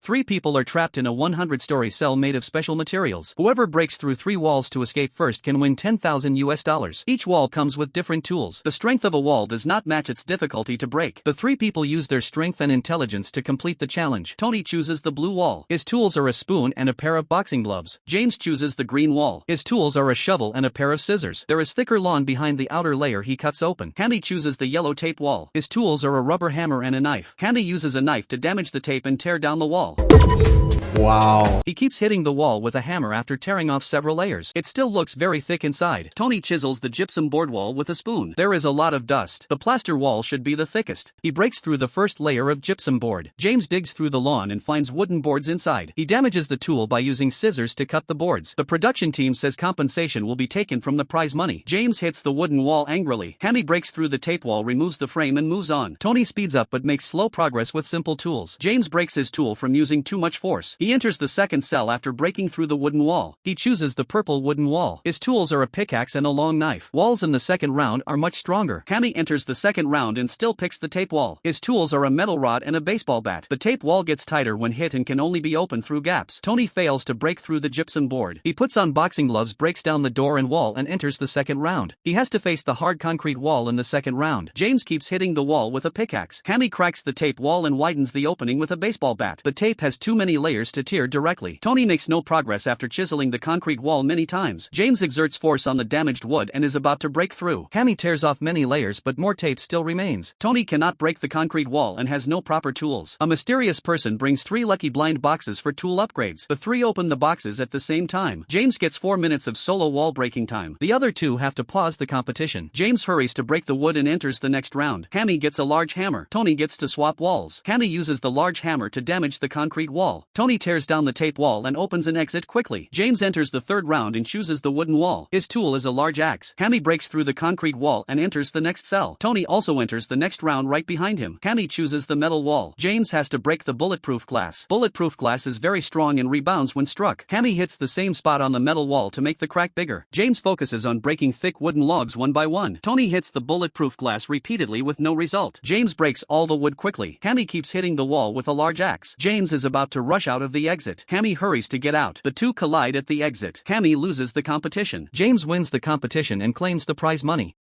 Three people are trapped in a 100-story cell made of special materials. Whoever breaks through 3 walls to escape first can win $10,000. Each wall comes with different tools. The strength of a wall does not match its difficulty to break. The 3 people use their strength and intelligence to complete the challenge. Tony chooses the blue wall. His tools are a spoon and a pair of boxing gloves. James chooses the green wall. His tools are a shovel and a pair of scissors. There is thicker lawn behind the outer layer he cuts open. Candy chooses the yellow tape wall. His tools are a rubber hammer and a knife. Candy uses a knife to damage the tape and tear down the wall. Wow. He keeps hitting the wall with a hammer after tearing off several layers. It still looks very thick inside. Tony chisels the gypsum board wall with a spoon. There is a lot of dust. The plaster wall should be the thickest. He breaks through the first layer of gypsum board. James digs through the lawn and finds wooden boards inside. He damages the tool by using scissors to cut the boards. The production team says compensation will be taken from the prize money. James hits the wooden wall angrily. Hammy breaks through the tape wall, removes the frame and moves on. Tony speeds up but makes slow progress with simple tools. James breaks his tool from using too much force. He enters the second cell after breaking through the wooden wall. He chooses the purple wooden wall. His tools are a pickaxe and a long knife. Walls in the second round are much stronger. Hammy enters the second round and still picks the tape wall. His tools are a metal rod and a baseball bat. The tape wall gets tighter when hit and can only be opened through gaps. Tony fails to break through the gypsum board. He puts on boxing gloves, breaks down the door and wall and enters the second round. He has to face the hard concrete wall in the second round. James keeps hitting the wall with a pickaxe. Hammy cracks the tape wall and widens the opening with a baseball bat. The tape has too many layers to tear directly. Tony makes no progress after chiseling the concrete wall many times. James exerts force on the damaged wood and is about to break through. Hammy tears off many layers but more tape still remains. Tony cannot break the concrete wall and has no proper tools. A mysterious person brings 3 lucky blind boxes for tool upgrades. The 3 open the boxes at the same time. James gets 4 minutes of solo wall breaking time. The other 2 have to pause the competition. James hurries to break the wood and enters the next round. Hammy gets a large hammer. Tony gets to swap walls. Hammy uses the large hammer to damage the concrete wall. Tony tears down the tape wall and opens an exit quickly. James enters the third round and chooses the wooden wall. His tool is a large axe. Hammy breaks through the concrete wall and enters the next cell. Tony also enters the next round right behind him. Hammy chooses the metal wall. James has to break the bulletproof glass. Bulletproof glass is very strong and rebounds when struck. Hammy hits the same spot on the metal wall to make the crack bigger. James focuses on breaking thick wooden logs one by one. Tony hits the bulletproof glass repeatedly with no result. James breaks all the wood quickly. Hammy keeps hitting the wall with a large axe. James is about to rush out of the exit. Hammy hurries to get out. The 2 collide at the exit. Hammy loses the competition. James wins the competition and claims the prize money.